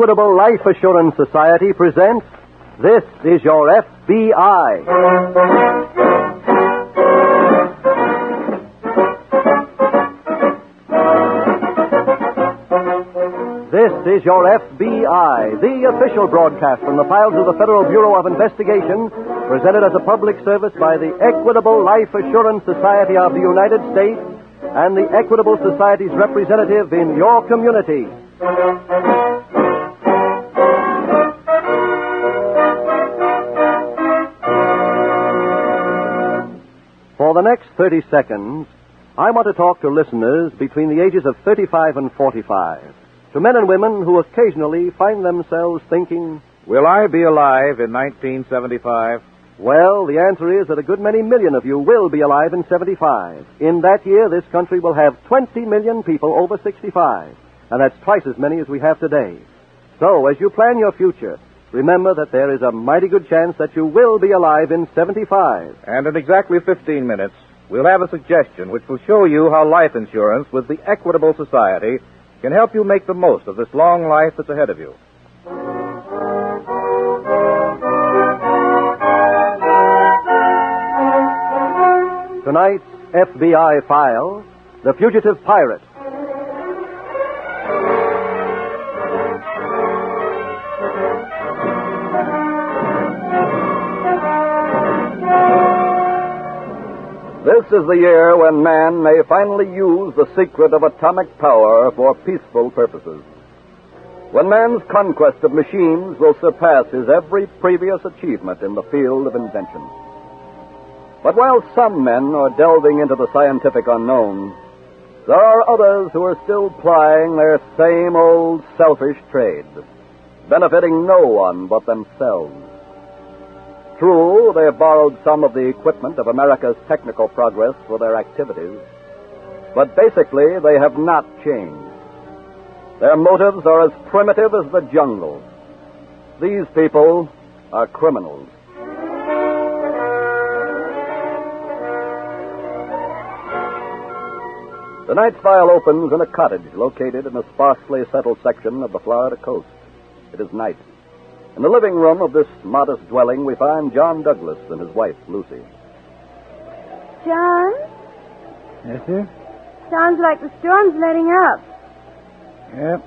Equitable Life Assurance Society presents This Is Your FBI. This is Your FBI, the official broadcast from the files of the Federal Bureau of Investigation, presented as a public service by the Equitable Life Assurance Society of the United States and the Equitable Society's representative in your community. For the next 30 seconds, I want to talk to listeners between the ages of 35 and 45, to men and women who occasionally find themselves thinking, will I be alive in 1975? Well, the answer is that a good many million of you will be alive in 75. In that year, this country will have 20 million people over 65, and that's twice as many as we have today. So, as you plan your future, remember that there is a mighty good chance that you will be alive in 75. And in exactly 15 minutes, we'll have a suggestion which will show you how life insurance with the Equitable Society can help you make the most of this long life that's ahead of you. Tonight's FBI file, The Fugitive Pirate. This is the year when man may finally use the secret of atomic power for peaceful purposes. When man's conquest of machines will surpass his every previous achievement in the field of invention. But while some men are delving into the scientific unknown, there are others who are still plying their same old selfish trade, benefiting no one but themselves. True, they have borrowed some of the equipment of America's technical progress for their activities, but basically they have not changed. Their motives are as primitive as the jungle. These people are criminals. Tonight's file opens in a cottage located in a sparsely settled section of the Florida coast. It is night. In the living room of this modest dwelling, we find John Douglas and his wife, Lucy. John? Yes, sir? Sounds like the storm's letting up. Yep.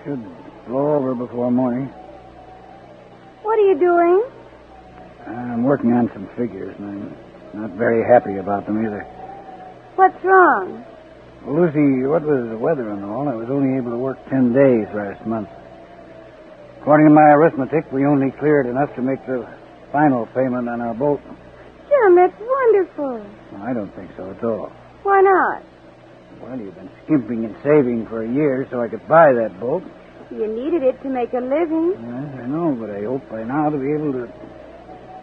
Should blow over before morning. What are you doing? I'm working on some figures, and I'm not very happy about them either. What's wrong? Well, Lucy, what with the weather and all, I was only able to work 10 days last month. According to my arithmetic, we only cleared enough to make the final payment on our boat. John, that's wonderful. Well, I don't think so at all. Why not? Well, you've been skimping and saving for a year so I could buy that boat. You needed it to make a living. Yes, I know, but I hope by now to be able to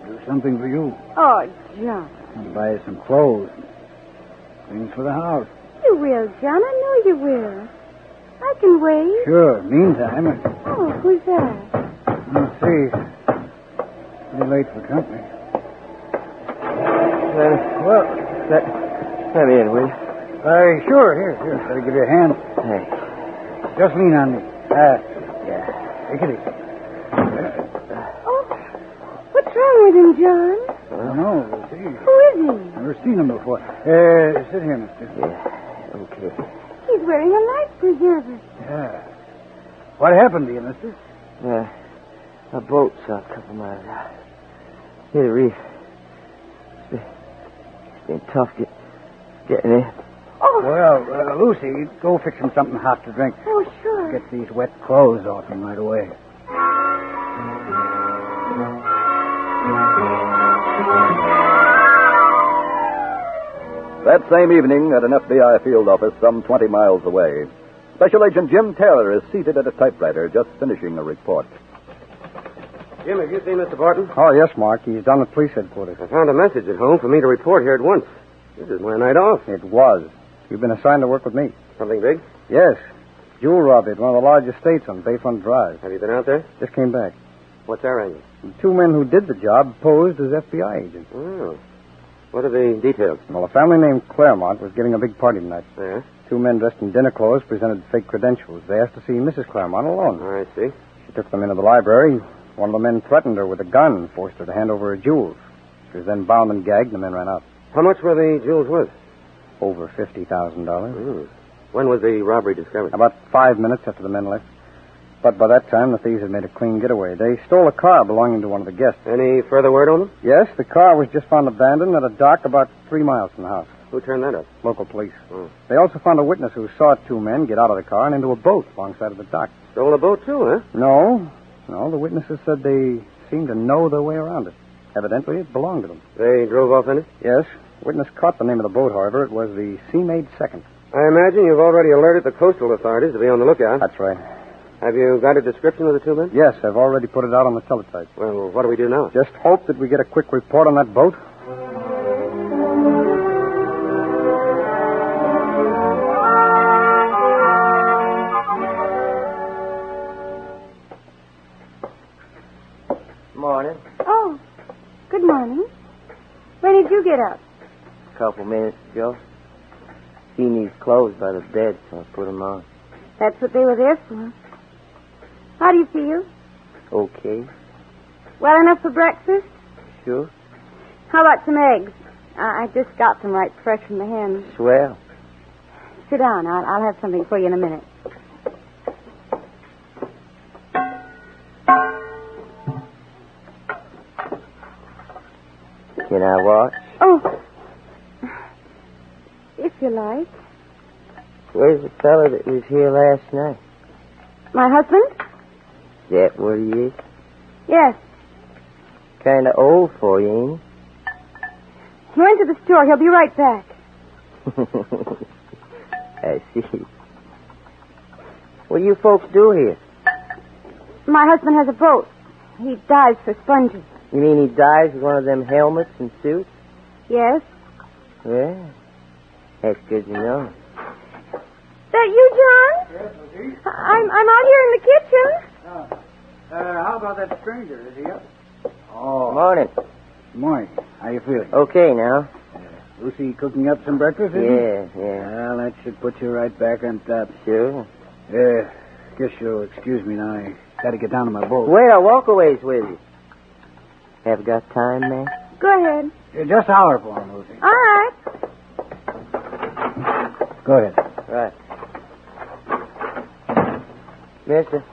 do something for you. Oh, John. And buy you some clothes, things for the house. You will, John. I know you will. I can wait. Sure. Meantime, Oh, who's that? let's see. Pretty late for company. Let me in, will you? Sure. Here. Better give you a hand. Thanks. Just lean on me. Yeah. Take it easy. Oh, what's wrong with him, John? I don't know. We'll see. Who is he? Never seen him before. Sit here, mister. Yeah. Okay. He's wearing a life preserver. Yeah. What happened to you, mister? A boat's a couple miles out. Near the reef. It's been tough getting in. Oh. Well, Lucy, go fix him something hot to drink. Oh, sure. Get these wet clothes off him right away. That same evening, at an FBI field office some 20 miles away, Special Agent Jim Taylor is seated at a typewriter just finishing a report. Jim, have you seen Mr. Barton? Oh, yes, Mark. He's down at police headquarters. I found a message at home for me to report here at once. This is my night off. It was. You've been assigned to work with me. Something big? Yes. Jewel robbery at one of the largest estates on Bayfront Drive. Have you been out there? Just came back. What's our angle? The two men who did the job posed as FBI agents. Oh. What are the details? Well, a family named Claremont was giving a big party tonight. Yeah? Two men dressed in dinner clothes presented fake credentials. They asked to see Mrs. Claremont alone. I see. She took them into the library. One of the men threatened her with a gun and forced her to hand over her jewels. She was then bound and gagged, and the men ran out. How much were the jewels worth? Over $50,000. When was the robbery discovered? About 5 minutes after the men left. But by that time, the thieves had made a clean getaway. They stole a car belonging to one of the guests. Any further word on them? Yes, the car was just found abandoned at a dock about 3 miles from the house. Who turned that up? Local police. Oh. They also found a witness who saw two men get out of the car and into a boat alongside of the dock. Stole a boat, too, huh? No, the witnesses said they seemed to know their way around it. Evidently, it belonged to them. They drove off in it? Yes. Witness caught the name of the boat, however. It was the Sea Maid Second. I imagine you've already alerted the coastal authorities to be on the lookout. That's right. Have you got a description of the two men? Yes, I've already put it out on the teletype. Well, what do we do now? Just hope that we get a quick report on that boat. Morning. Oh, good morning. When did you get up? A couple minutes ago. Seen these clothes by the bed, so I put them on. That's what they were there for. How do you feel? Okay. Well enough for breakfast? Sure. How about some eggs? I just got them right fresh from the hen. Swell. Sit down. I'll have something for you in a minute. Can I watch? Oh. If you like. Where's the fella that was here last night? My husband? Is that what he is? Yes. Kind of old for you, ain't He went to the store. He'll be right back. he? I see. What do you folks do here? My husband has a boat. He dives for sponges. You mean he dives with one of them helmets and suits? Yes. Well, that's good to know. That you, John? Yes, Lucy. I'm out here in the kitchen. How about that stranger? Is he up? Oh. Morning. Good morning. How you feeling? Okay now. Lucy cooking up some breakfast, is Yeah. Well, that should put you right back on top. Sure. Guess you'll excuse me now. I got to get down to my boat. Wait, I'll walk a ways with you. Have got time, man? Go ahead. Just holler for him, Lucy. All right. Go ahead. Right. Mister?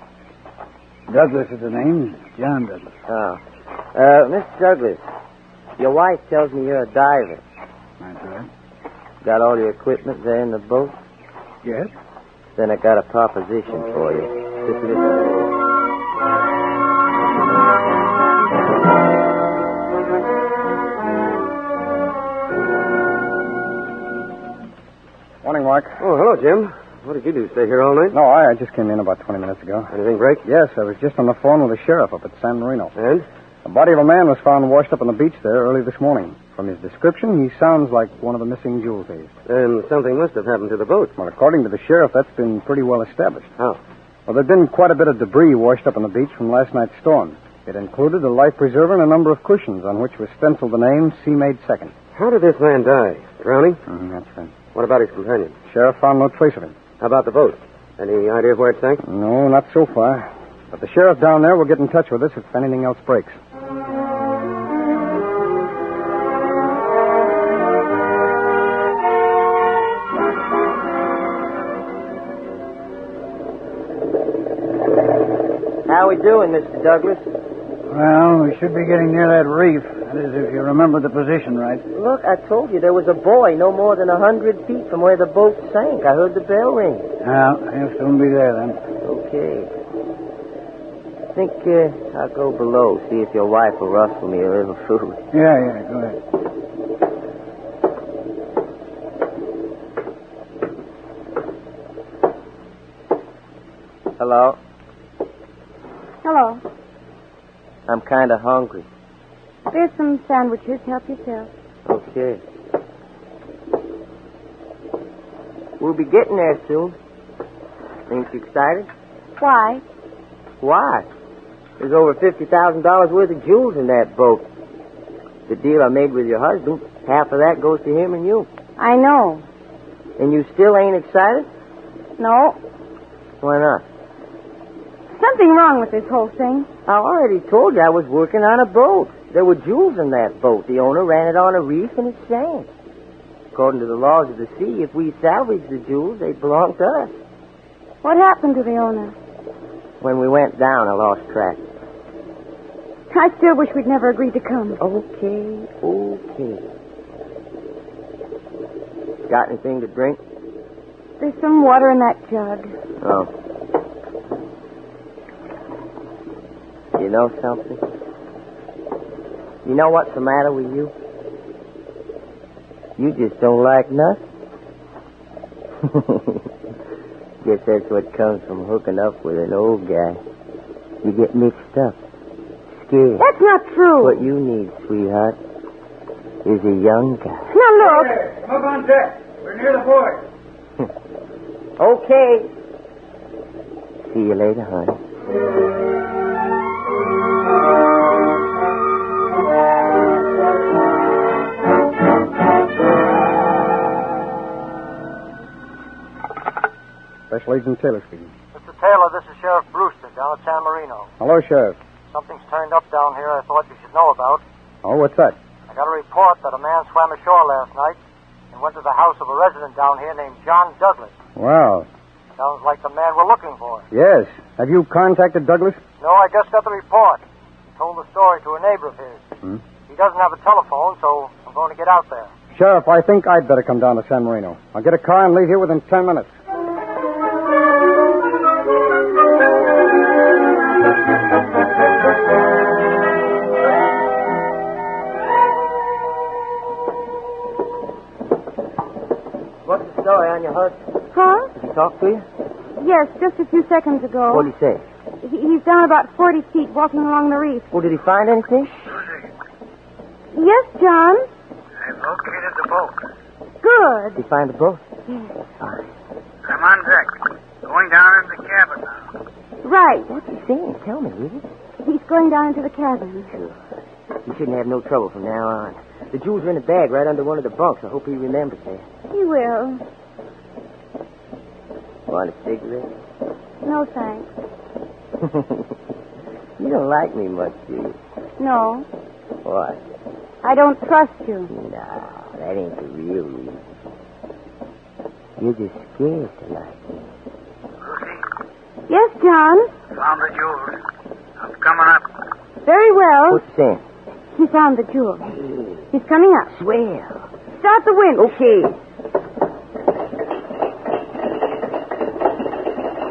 Douglas is the name. John Douglas. Oh. Mr. Douglas, your wife tells me you're a diver. That's right. Got all your equipment there in the boat? Yes? Then I got a proposition for you. Just listen. Morning, Mark. Oh, hello, Jim. What did you do? Stay here all night? No, I just came in about 20 minutes ago. Anything break? Yes, I was just on the phone with the sheriff up at San Marino. And? The body of a man was found washed up on the beach there early this morning. From his description, he sounds like one of the missing jewel thieves. Then something must have happened to the boat. Well, according to the sheriff, that's been pretty well established. How? Well, there'd been quite a bit of debris washed up on the beach from last night's storm. It included a life preserver and a number of cushions on which was stenciled the name Sea Maid Second. How did this man die? Drowning? That's right. What about his companion? Sheriff found no trace of him. How about the boat? Any idea of where it sank? No, not so far. But the sheriff down there will get in touch with us if anything else breaks. How we doing, Mr. Douglas? Well, we should be getting near that reef. That is, if you remember the position right. Look, I told you there was a buoy no more than 100 feet from where the boat sank. I heard the bell ring. Well, he'll soon be there then. Okay. I think I'll go below, see if your wife will rustle me a little food. Yeah, go ahead. Hello? Hello. I'm kind of hungry. There's some sandwiches. Help yourself. Okay. We'll be getting there soon. Ain't you excited? Why? Why? There's over $50,000 worth of jewels in that boat. The deal I made with your husband, half of that goes to him and you. I know. And you still ain't excited? No. Why not? something wrong with this whole thing. I already told you I was working on a boat. There were jewels in that boat. The owner ran it on a reef and it sank. According to the laws of the sea, if we salvaged the jewels, they belong to us. What happened to the owner? When we went down, I lost track. I still wish we'd never agreed to come. Okay. Got anything to drink? There's some water in that jug. Oh. You know something? You know what's the matter with you? You just don't like nothing. Guess that's what comes from hooking up with an old guy. You get mixed up. Scared. That's not true. What you need, sweetheart, is a young guy. Now, look. Come up on deck. We're near the fort. Okay. See you later, honey. Special Agent Taylor speaking. Mr. Taylor, this is Sheriff Brewster down at San Marino. Hello, Sheriff. Something's turned up down here I thought you should know about. Oh, what's that? I got a report that a man swam ashore last night and went to the house of a resident down here named John Douglas. Wow. Sounds like the man we're looking for. Yes. Have you contacted Douglas? No, I just got the report. He told the story to a neighbor of his. He doesn't have a telephone, so I'm going to get out there. Sheriff, I think I'd better come down to San Marino. I'll get a car and leave here within 10 minutes. What's the story on your husband? Huh? Did he talk to you? Yes, just a few seconds ago. What did he say? He's down about 40 feet walking along the reef. Well, did he find anything? Yes, John? I've located the boat. Good. Did he find the boat? Yes. Fine. I'm on deck. Going down into the cabin now. Right. What's he saying? Tell me, will you? He's going down into the cabin. Sure. You shouldn't have no trouble from now on. The jewels are in a bag right under one of the bunks. I hope he remembers that. He will. Want a cigarette? No, thanks. You don't like me much, do you? No. What? I don't trust you. No, that ain't the real reason. You're just scared to like me. Lucy, Yes, John? found the jewels. I'm coming up. Very well. What's he saying? He found the jewel. He's coming up. Swell. Start the wind. Okay.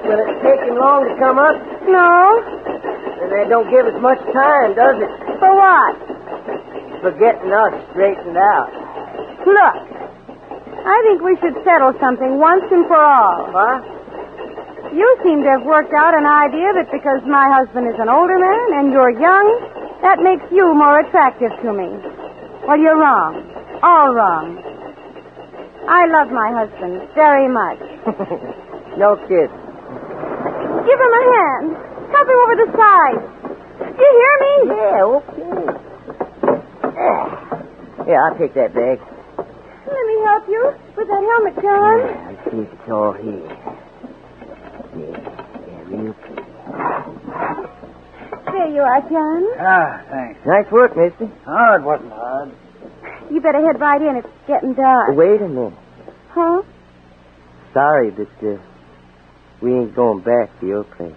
Will it take him long to come up? No. That don't give us much time, does it? For what? For getting us straightened out. Look. I think we should settle something once and for all. What? You seem to have worked out an idea that because my husband is an older man and you're young, that makes you more attractive to me. Well, you're wrong. All wrong. I love my husband very much. No kidding. Give him a hand. Help him over the side. Do you hear me? Yeah, okay. Yeah, I'll take that bag. Let me help you with that helmet, John. Yeah, I see it's all here. Yeah, real good. There you are, John. Ah, thanks. Nice work, mister. Oh, it wasn't hard. You better head right in. It's getting dark. Wait a minute. Huh? Sorry, but we ain't going back to your place.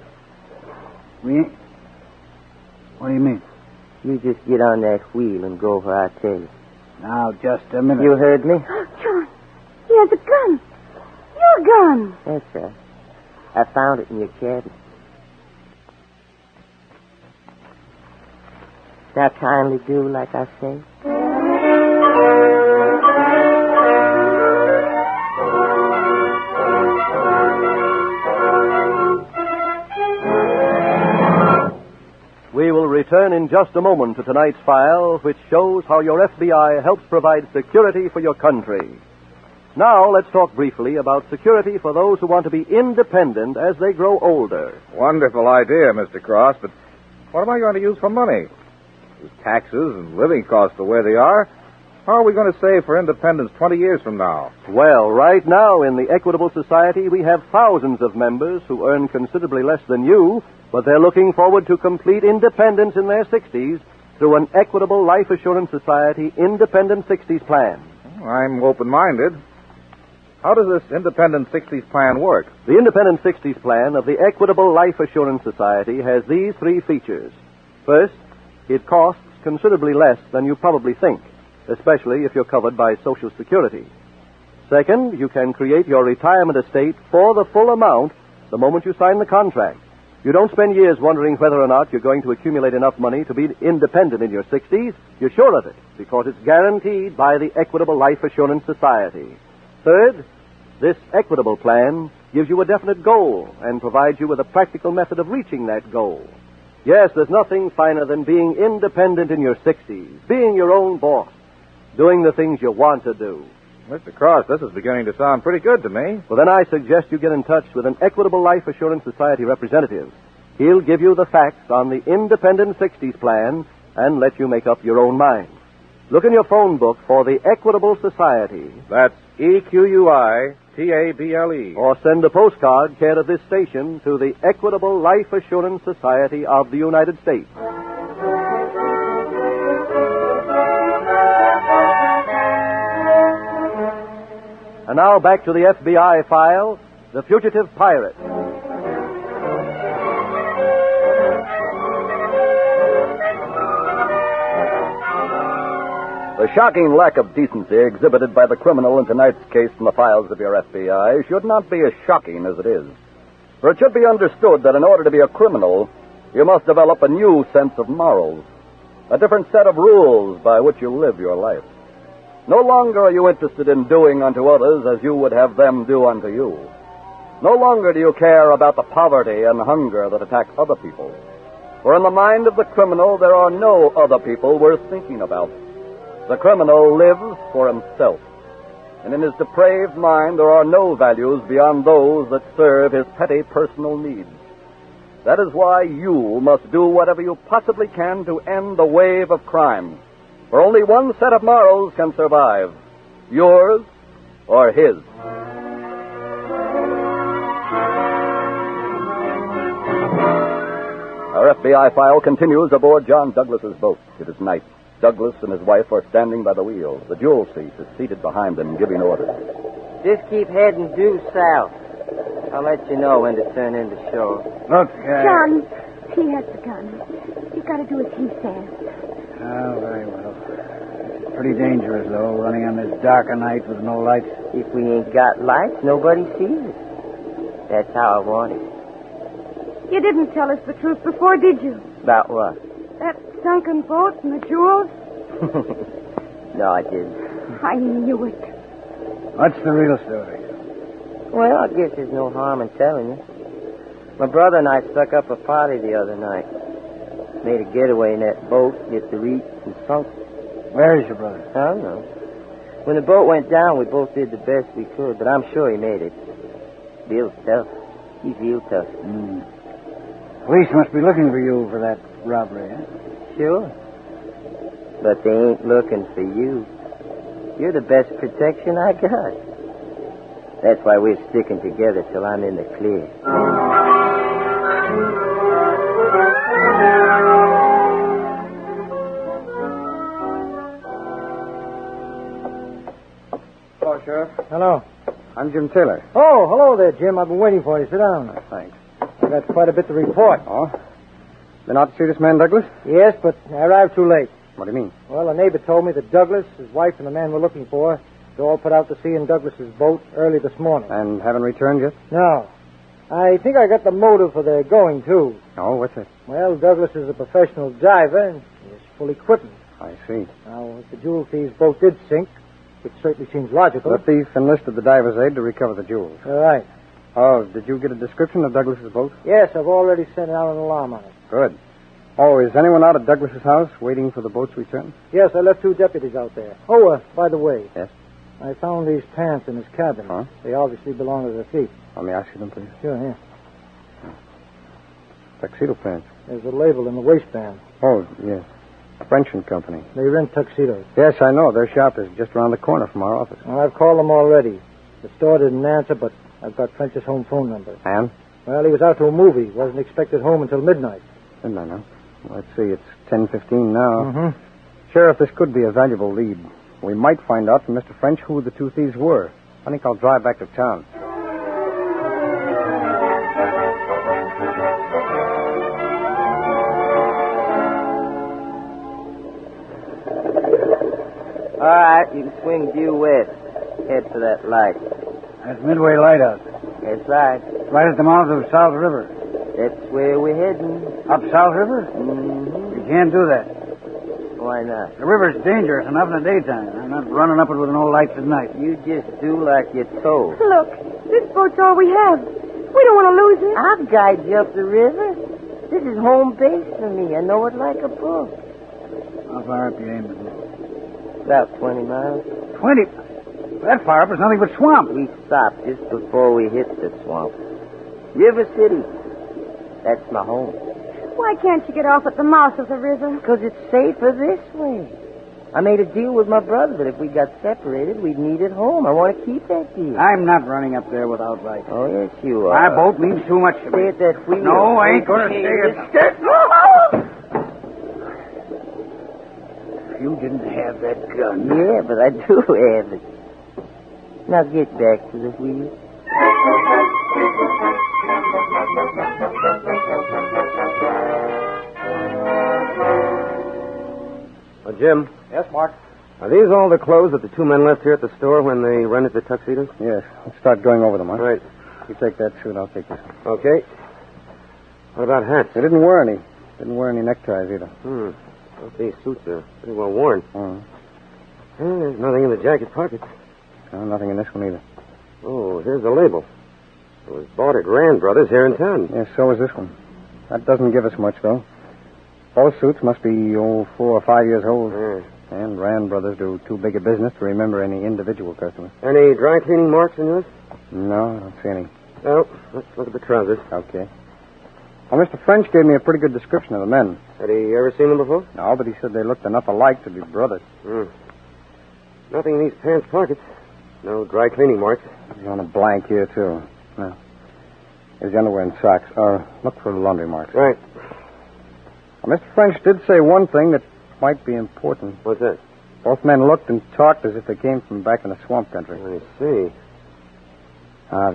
We ain't... What do you mean? You just get on that wheel and go where I tell you. Now, just a minute. You heard me? John, he has a gun. Your gun. That's right. I found it in your cabin. Now kindly do like I say. We will return in just a moment to tonight's file, which shows how your FBI helps provide security for your country. Now, let's talk briefly about security for those who want to be independent as they grow older. Wonderful idea, Mr. Cross, but what am I going to use for money? With taxes and living costs the way they are, how are we going to save for independence 20 years from now? Well, right now in the Equitable Society, we have thousands of members who earn considerably less than you, but they're looking forward to complete independence in their 60s through an Equitable Life Assurance Society Independent 60s plan. I'm open-minded. How does this Independent 60s plan work? The Independent 60s plan of the Equitable Life Assurance Society has these 3 features. First, it costs considerably less than you probably think, especially if you're covered by Social Security. Second, you can create your retirement estate for the full amount the moment you sign the contract. You don't spend years wondering whether or not you're going to accumulate enough money to be independent in your 60s. You're sure of it because it's guaranteed by the Equitable Life Assurance Society. Third, this Equitable plan gives you a definite goal and provides you with a practical method of reaching that goal. Yes, there's nothing finer than being independent in your 60s, being your own boss, doing the things you want to do. Mr. Cross, this is beginning to sound pretty good to me. Well, then I suggest you get in touch with an Equitable Life Assurance Society representative. He'll give you the facts on the Independent 60s plan and let you make up your own mind. Look in your phone book for the Equitable Society. That's EQUITABLE. Or send a postcard care of this station to the Equitable Life Assurance Society of the United States. And now back to the FBI file, The Fugitive Pirate. The shocking lack of decency exhibited by the criminal in tonight's case in the files of your FBI should not be as shocking as it is. For it should be understood that in order to be a criminal, you must develop a new sense of morals, a different set of rules by which you live your life. No longer are you interested in doing unto others as you would have them do unto you. No longer do you care about the poverty and hunger that attack other people. For in the mind of the criminal, there are no other people worth thinking about. The criminal lives for himself. And in his depraved mind, there are no values beyond those that serve his petty personal needs. That is why you must do whatever you possibly can to end the wave of crime. For only one set of morals can survive, yours or his. Our FBI file continues aboard John Douglas's boat. It is night. Douglas and his wife are standing by the wheel. The jewel thief is seated behind them, giving orders. Just keep heading due south. I'll let you know when to turn in to shore. Look, John, he has the gun. You got to do as he says. Oh, very well. It's pretty dangerous, though, running on this dark a night with no lights. If we ain't got lights, nobody sees us. That's how I want it. You didn't tell us the truth before, did you? About what? That sunken boat and the jewels? No, I didn't. I knew it. What's the real story? Well, I guess there's no harm in telling you. My brother and I struck up a party the other night. Made a getaway in that boat, hit the reef, and sunk. Where is your brother? I don't know. When the boat went down, we both did the best we could, but I'm sure he made it. Bill's tough. He's real tough. Police must be looking for you for that robbery, eh? Sure. But they ain't looking for you. You're the best protection I got. That's why we're sticking together till I'm in the clear. Hello, Sheriff. Hello. I'm Jim Taylor. Oh, hello there, Jim. I've been waiting for you. Sit down. Thanks. I got quite a bit to report. Oh? Been out to see this man, Douglas? Yes, but I arrived too late. What do you mean? Well, a neighbor told me that Douglas, his wife, and the man we're looking for, they all put out to sea in Douglas's boat early this morning. And haven't returned yet? No. I think I got the motive for their going, too. Oh, what's it? Well, Douglas is a professional diver, and he's full equipment. I see. Now, if the jewel thief's boat did sink, which certainly seems logical. The thief enlisted the diver's aid to recover the jewels. All right. Oh, did you get a description of Douglas's boat? Yes, I've already sent out an alarm on it. Good. Oh, is anyone out at Douglas's house waiting for the boat's return? Yes, I left 2 deputies out there. Oh, by the way. Yes? I found these pants in his cabin. Huh? They obviously belong to the thief. Let me ask you them, please. Sure, here. Tuxedo pants. There's a label in the waistband. Oh, yes. French and Company. They rent tuxedos. Yes, I know. Their shop is just around the corner from our office. Well, I've called them already. The store didn't answer, but I've got French's home phone number. And? Well, he was out to a movie. Wasn't expected home until midnight. Midnight, huh? Let's see, it's 10:15 now. Mm-hmm. Sheriff, this could be a valuable lead. We might find out from Mr. French who the two thieves were. I think I'll drive back to town. All right, you can swing due west. Head for that light. That's Midway Lighthouse. That's right. Right at the mouth of South River. That's where we're heading. Up South River? Mm-hmm. You can't do that. Why not? The river's dangerous enough in the daytime. I'm not running up it with no lights at night. You just do like you're told. Look, this boat's all we have. We don't want to lose it. I'll guide you up the river. This is home base for me. I know it like a book. How far up you aiming? About 20 miles. 20? That far up is nothing but swamp. We stopped just before we hit the swamp. River City. That's my home. Why can't you get off at the mouth of the river? Because it's safer this way. I made a deal with my brother that if we got separated, we'd meet at home. I want to keep that deal. I'm not running up there without lights. Oh, yes, you My are. boat means too much to Stay me. at that wheel. No, I ain't going to stay at... You didn't have that gun. Yeah, but I do have it. Now get back to the wheel. Jim. Yes, Mark? Are these all the clothes that the two men left here at the store when they rented the tuxedos? Yes. Let's start going over them, huh? Right. You take that suit, I'll take this one. Okay. What about hats? They didn't wear any. Didn't wear any neckties either. Well, these suits are pretty well worn. There's nothing in the jacket pockets. No, nothing in this one either. Oh, here's the label. It was bought at Rand Brothers here in town. Yes, so is this one. That doesn't give us much, though. Both suits must be, 4 or 5 years old. And Rand Brothers do too big a business to remember any individual customers. Any dry cleaning marks in yours? No, I don't see any. Well, let's look at the trousers. Okay. Well, Mr. French gave me a pretty good description of the men. Had he ever seen them before? No, but he said they looked enough alike to be brothers. Nothing in these pants pockets. No dry cleaning marks. He's on a blank here, too. No. Here's the underwear and socks. Look for laundry marks. Right. Well, Mr. French did say one thing that might be important. What's that? Both men looked and talked as if they came from back in the swamp country. I see.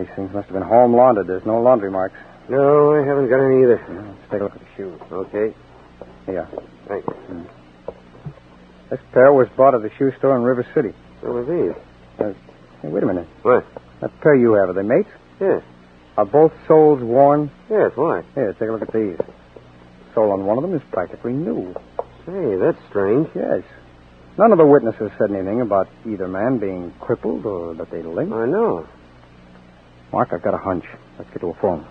These things must have been home laundered. There's no laundry marks. No, I haven't got any either. Let's take a look at the shoes. Okay. Here. Thanks. This pair was bought at the shoe store in River City. So were these. Hey, wait a minute. What? That pair you have, are they mates? Yes. Are both soles worn? Yes, why? Here, take a look at these. The sole on one of them is practically new. Say, that's strange. Yes. None of the witnesses said anything about either man being crippled or that they linked. I know. Mark, I've got a hunch. Let's get to a phone.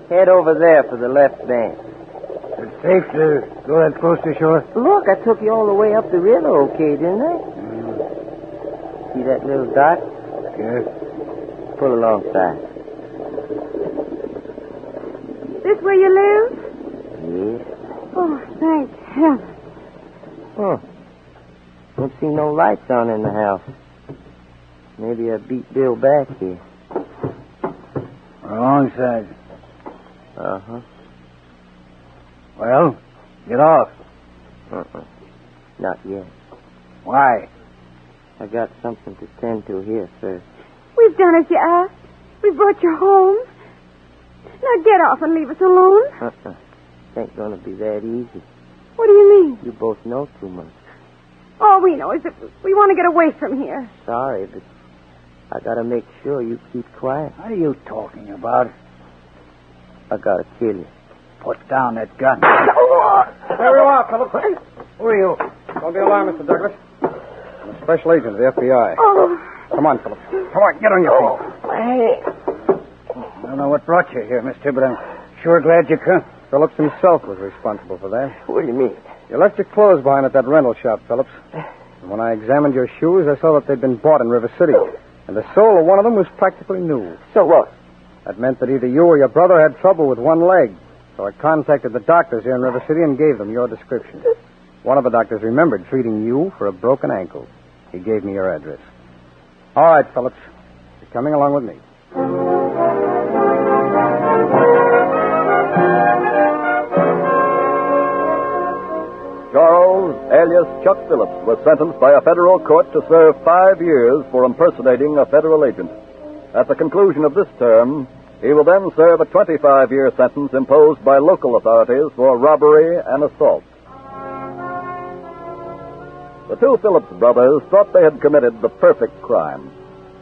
Head over there for the left bank. It's safe to go that close to shore? Look, I took you all the way up the river okay, didn't I? See that little dot? Yes. Pull alongside. This where you live? Yes. Oh, thank heaven. Don't see no lights on in the house. Maybe I beat Bill back here. Alongside. Uh-huh. Well, get off. Not yet. Why? I got something to tend to here first. We've done as you asked. We've brought you home. Now get off and leave us alone. It ain't gonna be that easy. What do you mean? You both know too much. All we know is that we want to get away from here. Sorry, but I gotta make sure you keep quiet. What are you talking about? I gotta kill you. Put down that gun. There we are, Phillips. Who are you? Don't be alarmed, Mr. Douglas. I'm a special agent of the FBI. Oh. Come on, Phillips. Come on, get on your feet. Hey. I don't know what brought you here, mister, but I'm sure glad you come. Phillips himself was responsible for that. What do you mean? You left your clothes behind at that rental shop, Phillips. And when I examined your shoes, I saw that they'd been bought in River City. And the sole of one of them was practically new. So what? That meant that either you or your brother had trouble with one leg. So I contacted the doctors here in River City and gave them your description. One of the doctors remembered treating you for a broken ankle. He gave me your address. All right, Phillips. You're coming along with me. Charles, alias Chuck Phillips, was sentenced by a federal court to serve 5 years for impersonating a federal agent. At the conclusion of this term, he will then serve a 25-year sentence imposed by local authorities for robbery and assault. The two Phillips brothers thought they had committed the perfect crime,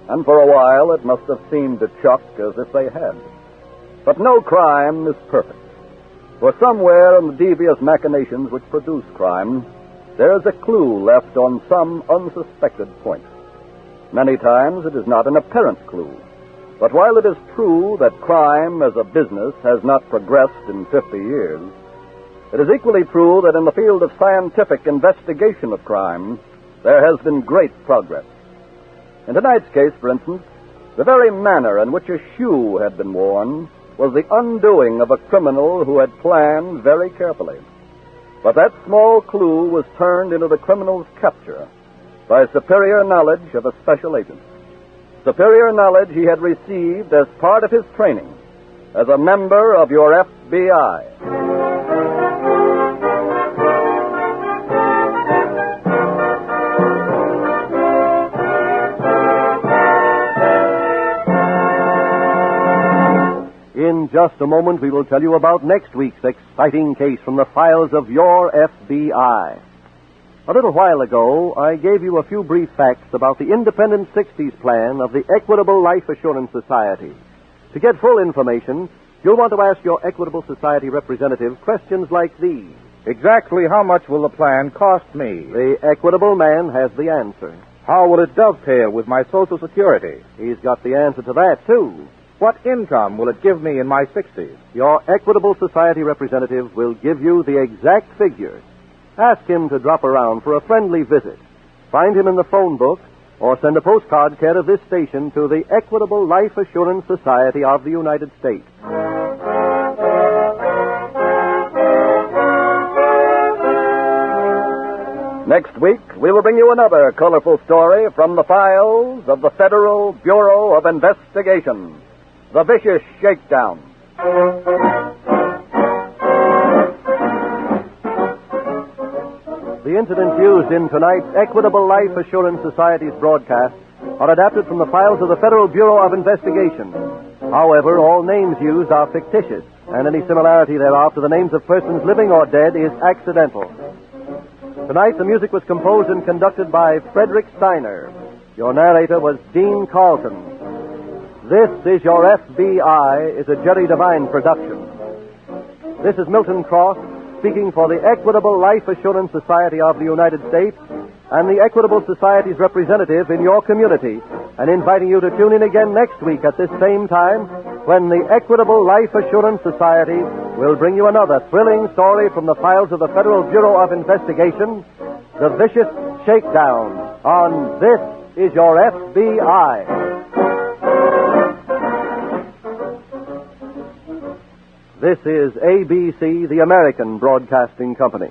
and for a while it must have seemed to Chuck as if they had. But no crime is perfect. For somewhere in the devious machinations which produce crime, there is a clue left on some unsuspected point. Many times it is not an apparent clue. But while it is true that crime as a business has not progressed in 50 years, it is equally true that in the field of scientific investigation of crime, there has been great progress. In tonight's case, for instance, the very manner in which a shoe had been worn was the undoing of a criminal who had planned very carefully. But that small clue was turned into the criminal's capture by superior knowledge of a special agent. Superior knowledge he had received as part of his training as a member of your FBI. In just a moment, we will tell you about next week's exciting case from the files of your FBI. A little while ago, I gave you a few brief facts about the Independent 60s plan of the Equitable Life Assurance Society. To get full information, you'll want to ask your Equitable Society representative questions like these. Exactly how much will the plan cost me? The Equitable man has the answer. How will it dovetail with my Social Security? He's got the answer to that, too. What income will it give me in my 60s? Your Equitable Society representative will give you the exact figures. Ask him to drop around for a friendly visit. Find him in the phone book or send a postcard care of this station to the Equitable Life Assurance Society of the United States. Next week, we will bring you another colorful story from the files of the Federal Bureau of Investigation. The Vicious Shakedown. The incidents used in tonight's Equitable Life Assurance Society's broadcast are adapted from the files of the Federal Bureau of Investigation. However, all names used are fictitious, and any similarity thereof to the names of persons living or dead is accidental. Tonight, the music was composed and conducted by Frederick Steiner. Your narrator was Dean Carlton. This is Your FBI is a Jerry Devine production. This is Milton Cross speaking for the Equitable Life Assurance Society of the United States and the Equitable Society's representative in your community, and inviting you to tune in again next week at this same time when the Equitable Life Assurance Society will bring you another thrilling story from the files of the Federal Bureau of Investigation, The Vicious Shakedown, on This is Your FBI. This is ABC, the American Broadcasting Company.